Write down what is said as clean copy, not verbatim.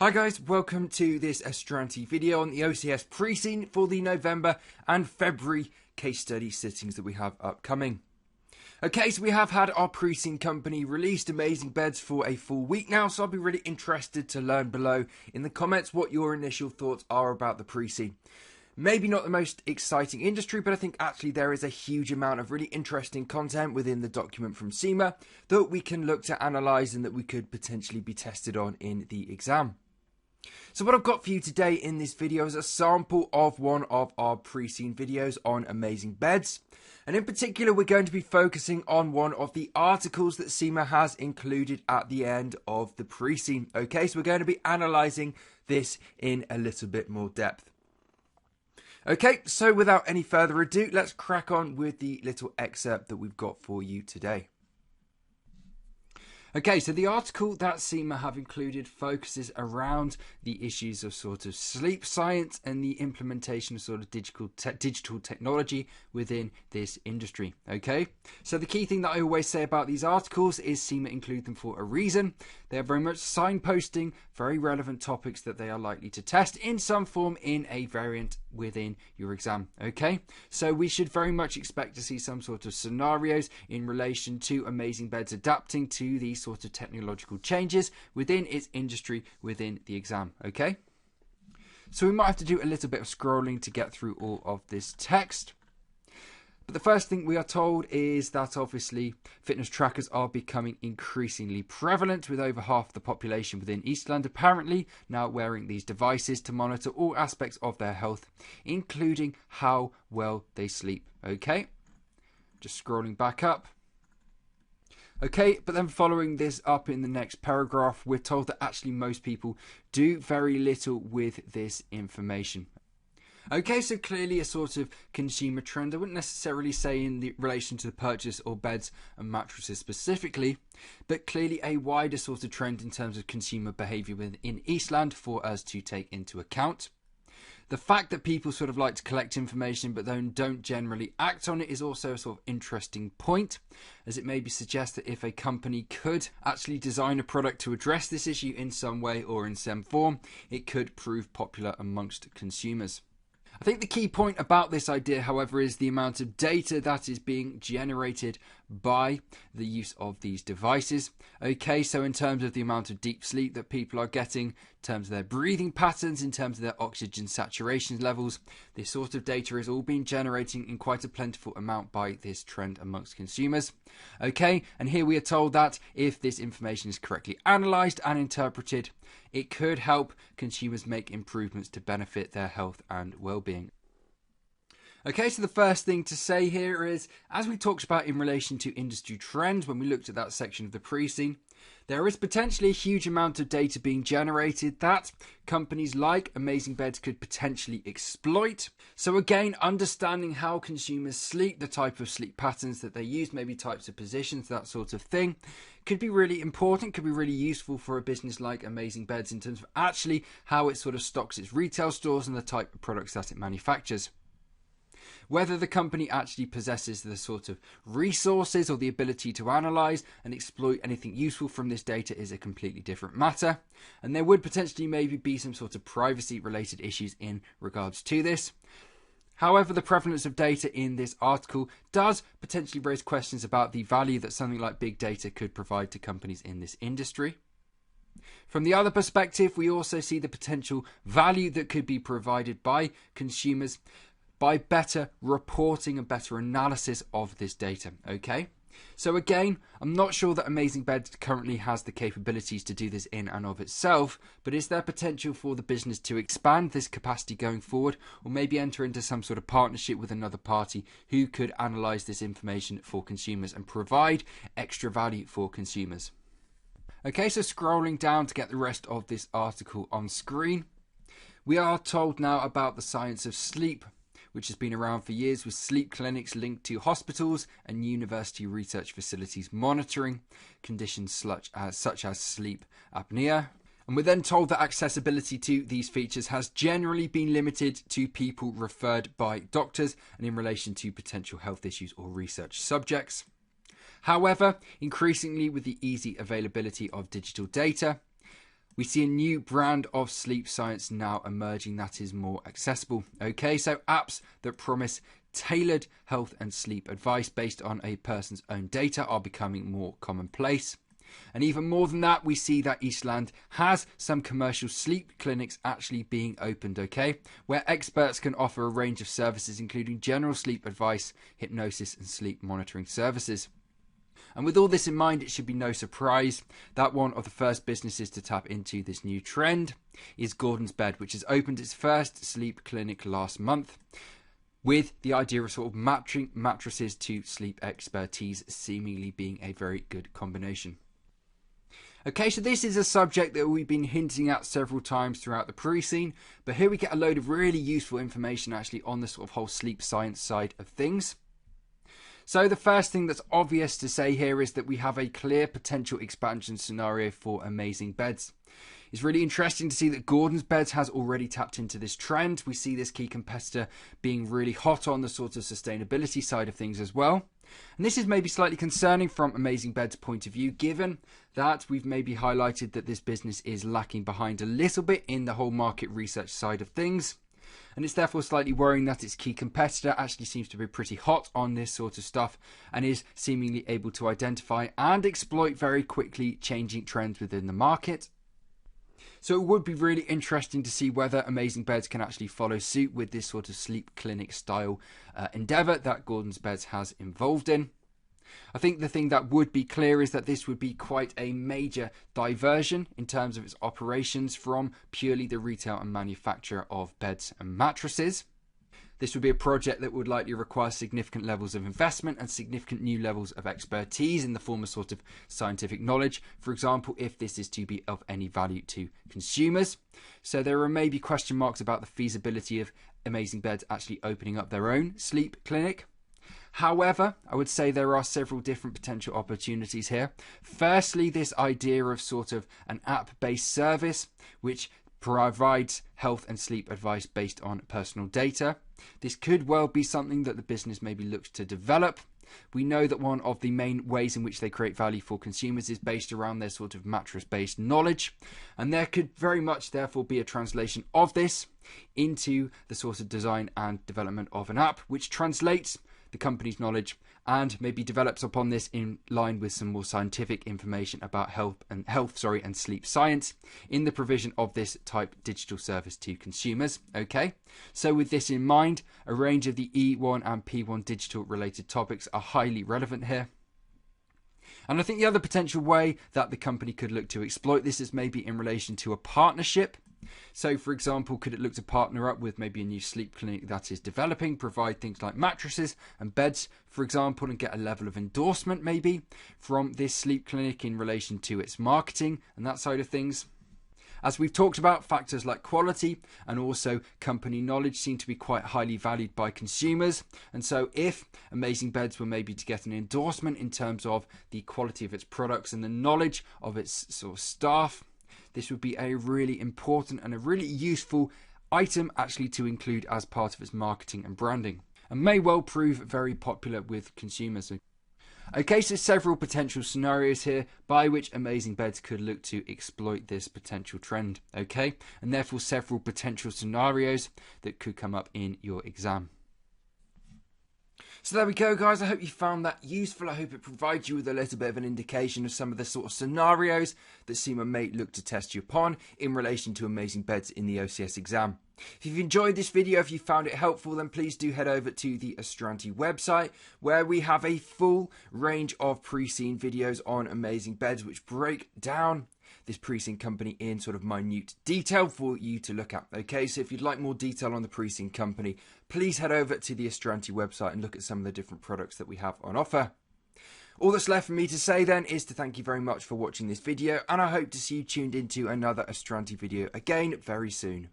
Hi guys, welcome to this Astranti video on the OCS pre-scene for the November and February case study sittings that we have upcoming. Okay, so we have had our pre-scene company released Amazzzing Beds for a full week now, so I'll be really interested to learn below in the comments what your initial thoughts are about the pre-scene. Maybe not the most exciting industry, but I think actually there is a huge amount of really interesting content within the document from CIMA that we can look to analyse and that we could potentially be tested on in the exam. So what I've got for you today in this video is a sample of one of our pre-scene videos on Amazzzing Beds. And in particular, we're going to be focusing on one of the articles that CIMA has included at the end of the pre-scene. Okay, so we're going to be analysing this in a little bit more depth. Okay, so without any further ado, let's crack on with the little excerpt that we've got for you today. Okay, so the article that CIMA have included focuses around the issues of sort of sleep science and the implementation of sort of digital technology within this industry. Okay, so the key thing that I always say about these articles is CIMA include them for a reason. They are very much signposting very relevant topics that they are likely to test in some form in a variant within your exam. Okay, so we should very much expect to see some sort of scenarios in relation to Amazzzing Beds adapting to these sort of technological changes within its industry within the exam. Okay, so we might have to do a little bit of scrolling to get through all of this text. But the first thing we are told is that obviously fitness trackers are becoming increasingly prevalent, with over half the population within Eastland apparently now wearing these devices to monitor all aspects of their health, including how well they sleep. Okay, just scrolling back up. Okay, but then following this up in the next paragraph, we're told that actually most people do very little with this information. Okay, so clearly a sort of consumer trend. I wouldn't necessarily say in the relation to the purchase of beds and mattresses specifically, but clearly a wider sort of trend in terms of consumer behaviour within Eastland for us to take into account. The fact that people sort of like to collect information but then don't generally act on it is also a sort of interesting point, as it maybe suggests that if a company could actually design a product to address this issue in some way or in some form, it could prove popular amongst consumers. I think the key point about this idea, however, is the amount of data that is being generated by the use of these devices. Okay, so in terms of the amount of deep sleep that people are getting, in terms of their breathing patterns, in terms of their oxygen saturation levels, this sort of data is all being generated in quite a plentiful amount by this trend amongst consumers. Okay, and here we are told that if this information is correctly analysed and interpreted, it could help consumers make improvements to benefit their health and well-being. Okay, so the first thing to say here is, as we talked about in relation to industry trends when we looked at that section of the pre-scene, there is potentially a huge amount of data being generated that companies like Amazzzing Beds could potentially exploit. So again, understanding how consumers sleep, the type of sleep patterns that they use, maybe types of positions, that sort of thing, could be really important, could be really useful for a business like Amazzzing Beds in terms of actually how it sort of stocks its retail stores and the type of products that it manufactures. Whether the company actually possesses the sort of resources or the ability to analyse and exploit anything useful from this data is a completely different matter, and there would potentially maybe be some sort of privacy related issues in regards to this. However, the prevalence of data in this article does potentially raise questions about the value that something like big data could provide to companies in this industry. From the other perspective, we also see the potential value that could be provided by consumers by better reporting and better analysis of this data. Okay, so again, I'm not sure that Amazzzing Beds currently has the capabilities to do this in and of itself, but is there potential for the business to expand this capacity going forward, or maybe enter into some sort of partnership with another party who could analyse this information for consumers and provide extra value for consumers? Okay, so scrolling down to get the rest of this article on screen, we are told now about the science of sleep, which has been around for years, with sleep clinics linked to hospitals and university research facilities monitoring conditions such as sleep apnea. And we're then told that accessibility to these features has generally been limited to people referred by doctors and in relation to potential health issues or research subjects. However, increasingly with the easy availability of digital data, We see a new brand of sleep science now emerging that is more accessible. Okay, so apps that promise tailored health and sleep advice based on a person's own data are becoming more commonplace. And even more than that, we see that Eastland has some commercial sleep clinics actually being opened, okay, where experts can offer a range of services including general sleep advice, hypnosis and sleep monitoring services. And with all this in mind, it should be no surprise that one of the first businesses to tap into this new trend is Gordon's Bed, which has opened its first sleep clinic last month, with the idea of sort of matching mattresses to sleep expertise seemingly being a very good combination. Okay, so this is a subject that we've been hinting at several times throughout the pre-scene, but here we get a load of really useful information actually on the sort of whole sleep science side of things. So the first thing that's obvious to say here is that we have a clear potential expansion scenario for Amazing Beds. It's really interesting to see that Gordon's Beds has already tapped into this trend. We see this key competitor being really hot on the sort of sustainability side of things as well. And this is maybe slightly concerning from Amazing Beds' point of view, given that we've maybe highlighted that this business is lacking behind a little bit in the whole market research side of things. And it's therefore slightly worrying that its key competitor actually seems to be pretty hot on this sort of stuff and is seemingly able to identify and exploit very quickly changing trends within the market. So it would be really interesting to see whether Amazing Beds can actually follow suit with this sort of sleep clinic style endeavour that Gordon's Beds has involved in. I think the thing that would be clear is that this would be quite a major diversion in terms of its operations from purely the retail and manufacture of beds and mattresses. This would be a project that would likely require significant levels of investment and significant new levels of expertise in the form of sort of scientific knowledge, for example, if this is to be of any value to consumers. So there are maybe question marks about the feasibility of Amazing Beds actually opening up their own sleep clinic. However, I would say there are several different potential opportunities here. Firstly, this idea of sort of an app-based service which provides health and sleep advice based on personal data. This could well be something that the business maybe looks to develop. We know that one of the main ways in which they create value for consumers is based around their sort of mattress-based knowledge, and there could very much therefore be a translation of this into the sort of design and development of an app which translates the company's knowledge and maybe develops upon this in line with some more scientific information about health and sleep science in the provision of this type digital service to consumers. Okay, so with this in mind, a range of the E1 and P1 digital related topics are highly relevant here. And I think the other potential way that the company could look to exploit this is maybe in relation to a partnership. So, for example, could it look to partner up with maybe a new sleep clinic that is developing, provide things like mattresses and beds, for example, and get a level of endorsement maybe from this sleep clinic in relation to its marketing and that side of things? As we've talked about, factors like quality and also company knowledge seem to be quite highly valued by consumers. And so if Amazing Beds were maybe to get an endorsement in terms of the quality of its products and the knowledge of its sort of staff, this would be a really important and a really useful item actually to include as part of its marketing and branding, and may well prove very popular with consumers. Okay, so several potential scenarios here by which Amazing Beds could look to exploit this potential trend, okay, and therefore several potential scenarios that could come up in your exam. So there we go, guys. I hope you found that useful. I hope it provides you with a little bit of an indication of some of the sort of scenarios that CIMA may look to test you upon in relation to Amazing Beds in the OCS exam. If you've enjoyed this video, if you found it helpful, then please do head over to the Astranti website where we have a full range of pre-scene videos on Amazing Beds which break down this pre-scene company in sort of minute detail for you to look at. Okay, so if you'd like more detail on the pre-scene company, please head over to the Astranti website and look at some of the different products that we have on offer. All that's left for me to say then is to thank you very much for watching this video, and I hope to see you tuned into another Astranti video again very soon.